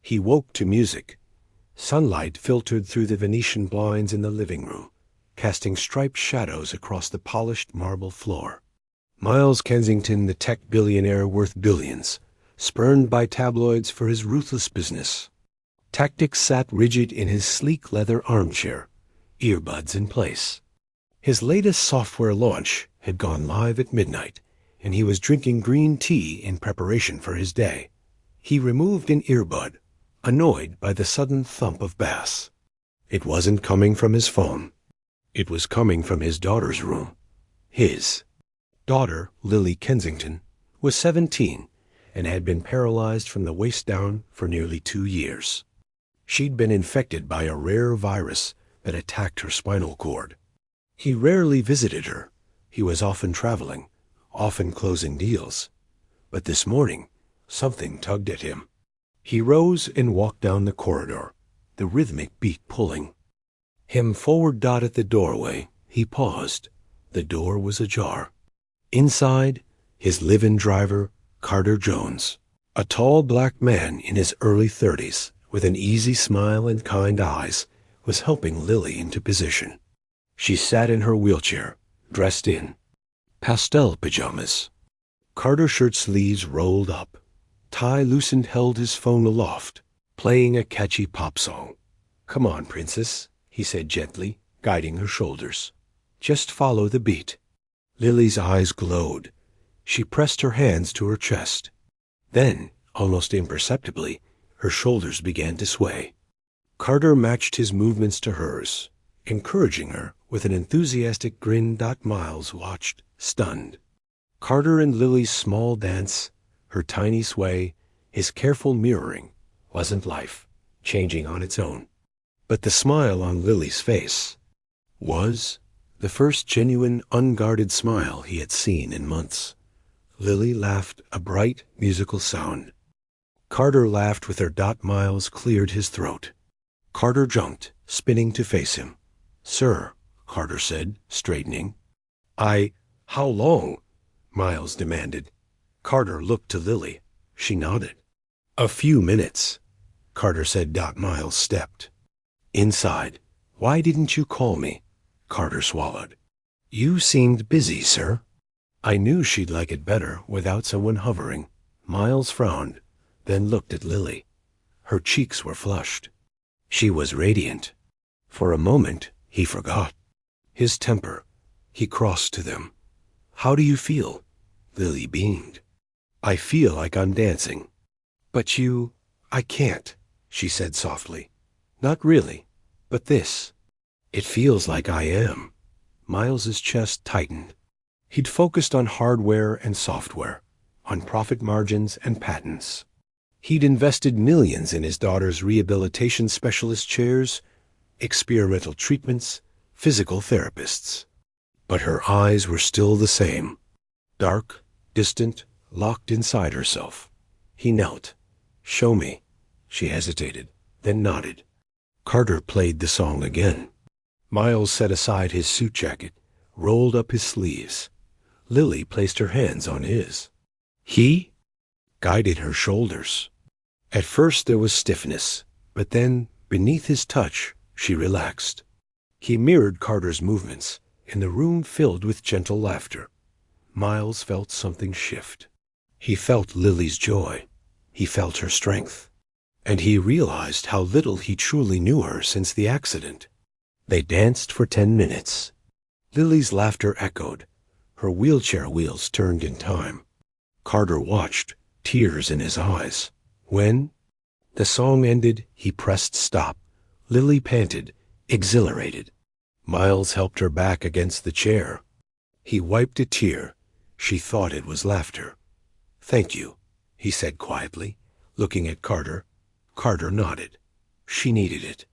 He woke to music. Sunlight filtered through the Venetian blinds in the living room, casting striped shadows across the polished marble floor. Miles Kensington, the tech billionaire worth billions, spurned by tabloids for his ruthless business. Tactics sat rigid in his sleek leather armchair, earbuds in place. His latest software launch had gone live at midnight, and he was drinking green tea in preparation for his day. He removed an earbud, annoyed by the sudden thump of bass. It wasn't coming from his phone. It was coming from his daughter's room. His daughter, Lily Kensington, was 17 and had been paralyzed from the waist down for nearly 2 years. She'd been infected by a rare virus that attacked her spinal cord. He rarely visited her. He was often traveling, often closing deals. But this morning, something tugged at him. He rose and walked down the corridor, the rhythmic beat pulling him forward. At the doorway, he paused. The door was ajar. Inside, his live-in driver, Carter Jones, a tall black man in his early 30s, with an easy smile and kind eyes, was helping Lily into position. She sat in her wheelchair, dressed in pastel pajamas. Carter's shirt sleeves rolled up. Tie loosened held his phone aloft, playing a catchy pop song. "Come on, princess," he said gently, guiding her shoulders. "Just follow the beat." Lily's eyes glowed. She pressed her hands to her chest. Then, almost imperceptibly, her shoulders began to sway. Carter matched his movements to hers, encouraging her with an enthusiastic grin. Miles watched, stunned. Carter and Lily's small dance, her tiny sway, his careful mirroring, wasn't life, changing on its own. But the smile on Lily's face was the first genuine, unguarded smile he had seen in months. Lily laughed, a bright, musical sound. Carter laughed with her. Miles cleared his throat. Carter jumped, spinning to face him. "Sir," Carter said, straightening. How long?" Miles demanded. Carter looked to Lily. She nodded. "A few minutes," Carter said. Miles stepped inside. "Why didn't you call me?" Carter swallowed. "You seemed busy, sir." "I knew she'd like it better without someone hovering." Miles frowned, then looked at Lily. Her cheeks were flushed. She was radiant. For a moment, he forgot his temper. He crossed to them. "How do you feel?" Lily beamed. "I feel like I'm dancing." "But I can't," she said softly. "Not really, but this. It feels like I am." Miles's chest tightened. He'd focused on hardware and software, on profit margins and patents. He'd invested millions in his daughter's rehabilitation specialist chairs, experimental treatments, physical therapists. But her eyes were still the same, dark, distant, locked inside herself. He knelt. "Show me." She hesitated, then nodded. Carter played the song again. Miles set aside his suit jacket, rolled up his sleeves. Lily placed her hands on his. He guided her shoulders. At first there was stiffness, but then, beneath his touch, she relaxed. He mirrored Carter's movements, and the room filled with gentle laughter. Miles felt something shift. He felt Lily's joy. He felt her strength. And he realized how little he truly knew her since the accident. They danced for 10 minutes. Lily's laughter echoed. Her wheelchair wheels turned in time. Carter watched, tears in his eyes. When the song ended, he pressed stop. Lily panted, exhilarated. Miles helped her back against the chair. He wiped a tear. She thought it was laughter. "Thank you," he said quietly, looking at Carter. Carter nodded. She needed it.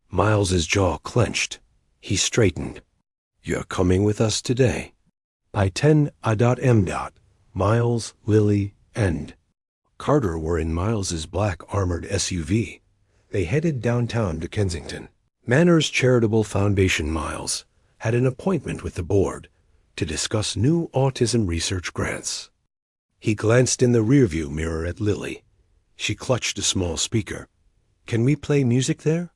Miles's jaw clenched. He straightened. "You're coming with us today." By 10 a.m., Miles, Lily, and Carter were in Miles's black armored SUV. They headed downtown to Kensington. Manners Charitable Foundation Miles had an appointment with the board to discuss new autism research grants. He glanced in the rearview mirror at Lily. She clutched a small speaker. Can we play music there?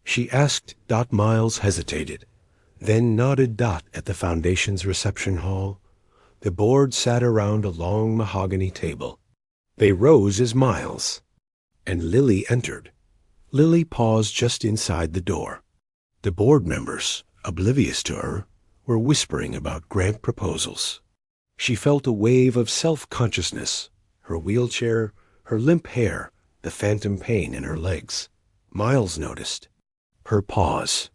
She asked. Miles hesitated, then nodded at the Foundation's reception hall. The board sat around a long mahogany table. They rose as Miles and Lily entered. Lily paused just inside the door. The board members, oblivious to her, were whispering about grant proposals. She felt a wave of self-consciousness, her wheelchair, her limp hair, the phantom pain in her legs. Miles noticed her pause.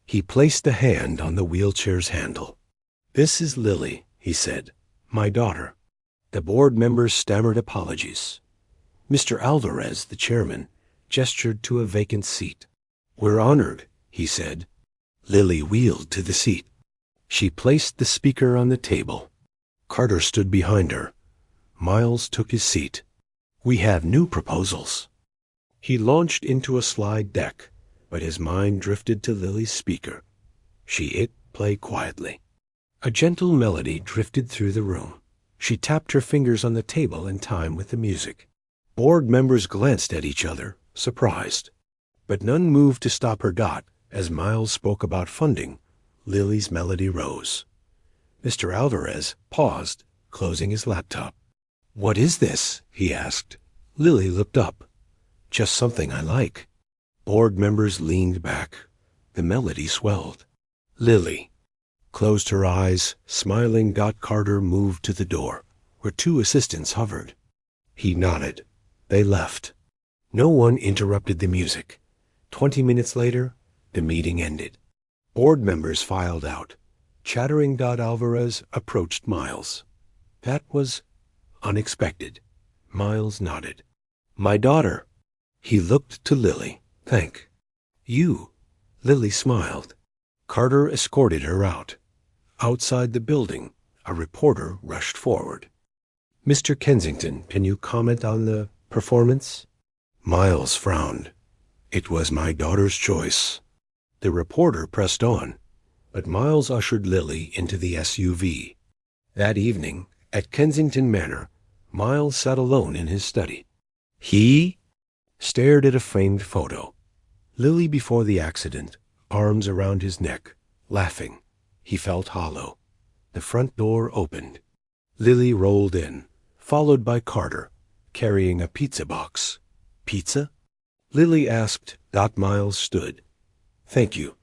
He placed a hand on the wheelchair's handle. "This is Lily," he said, "my daughter." The board members stammered apologies. Mr. Alvarez, the chairman, gestured to a vacant seat. "We're honored," he said. Lily wheeled to the seat. She placed the speaker on the table. Carter stood behind her. Miles took his seat. "We have new proposals." He launched into a slide deck, but his mind drifted to Lily's speaker. She hit play quietly. A gentle melody drifted through the room. She tapped her fingers on the table in time with the music. Board members glanced at each other, surprised. But none moved to stop her. As Miles spoke about funding, Lily's melody rose. Mr. Alvarez paused, closing his laptop. "What is this?" he asked. Lily looked up. "Just something I like." Board members leaned back. The melody swelled. Lily closed her eyes, smiling. Carter moved to the door, where two assistants hovered. He nodded. They left. No one interrupted the music. 20 minutes later, the meeting ended. Board members filed out. Chattering. Alvarez approached Miles. "That was unexpected." Miles nodded. "My daughter." He looked to Lily. "Thank you." Lily smiled. Carter escorted her out. Outside the building, a reporter rushed forward. "Mr. Kensington, can you comment on the performance?" Miles frowned. "It was my daughter's choice." The reporter pressed on, but Miles ushered Lily into the SUV. That evening, at Kensington Manor, Miles sat alone in his study. He stared at a framed photo. Lily before the accident, arms around his neck, laughing. He felt hollow. The front door opened. Lily rolled in, followed by Carter, carrying a pizza box. "Pizza?" Lily asked. Miles stood. "Thank you."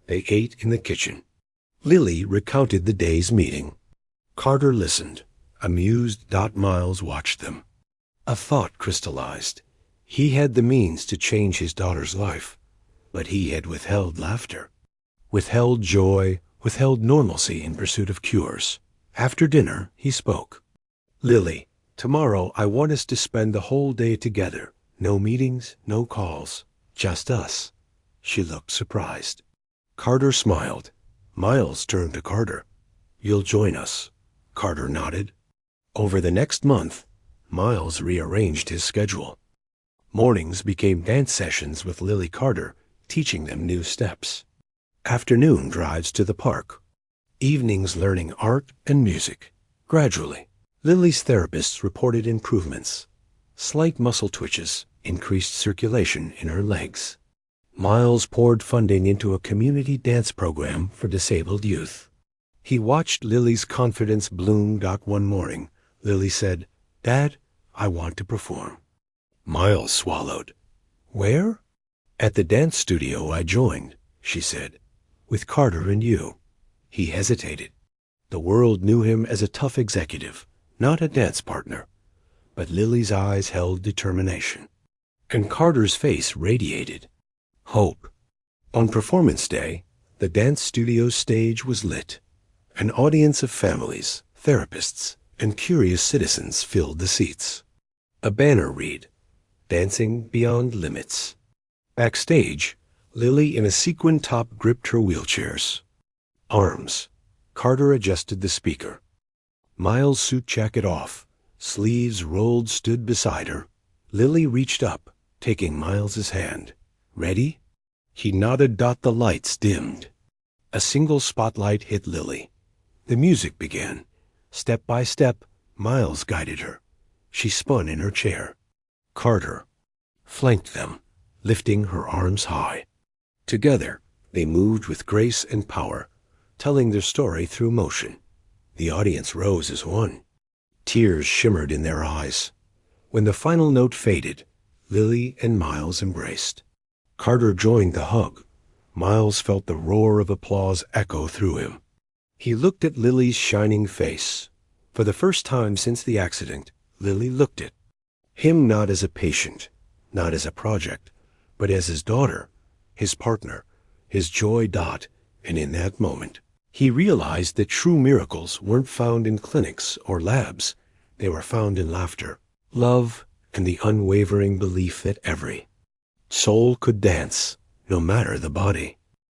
They ate in the kitchen. Lily recounted the day's meeting. Carter listened, amused. Miles watched them. A thought crystallized. He had the means to change his daughter's life, but he had withheld laughter, withheld joy, withheld normalcy in pursuit of cures. After dinner, he spoke. "Lily, tomorrow I want us to spend the whole day together. No meetings, no calls, just us." She looked surprised. Carter smiled. Miles turned to Carter. "You'll join us." Carter nodded. Over the next month, Miles rearranged his schedule. Mornings became dance sessions with Lily Carter, teaching them new steps. Afternoon drives to the park. Evenings learning art and music. Gradually, Lily's therapists reported improvements. Slight muscle twitches, increased circulation in her legs. Miles poured funding into a community dance program for disabled youth. He watched Lily's confidence bloom. One morning, Lily said, "Dad, I want to perform." Miles swallowed. "Where?" "At the dance studio I joined," she said, "with Carter and you." He hesitated. The world knew him as a tough executive, not a dance partner. But Lily's eyes held determination, and Carter's face radiated hope. On performance day, the dance studio's stage was lit. An audience of families, therapists, and curious citizens filled the seats. A banner read, "Dancing Beyond Limits." Backstage, Lily in a sequin top gripped her wheelchairs. Arms. Carter adjusted the speaker. Miles' suit jacket off, sleeves rolled, stood beside her. Lily reached up, taking Miles's hand. "Ready?" He nodded. The lights dimmed. A single spotlight hit Lily. The music began. Step by step, Miles guided her. She spun in her chair. Carter flanked them. lifting her arms high. Together, they moved with grace and power, telling their story through motion. The audience rose as one. Tears shimmered in their eyes. When the final note faded, Lily and Miles embraced. Carter joined the hug. Miles felt the roar of applause echo through him. He looked at Lily's shining face. For the first time since the accident, Lily looked at him not as a patient, not as a project, but as his daughter, his partner, his joy. And in that moment, he realized that true miracles weren't found in clinics or labs. They were found in laughter, love, and the unwavering belief that every soul could dance, no matter the body.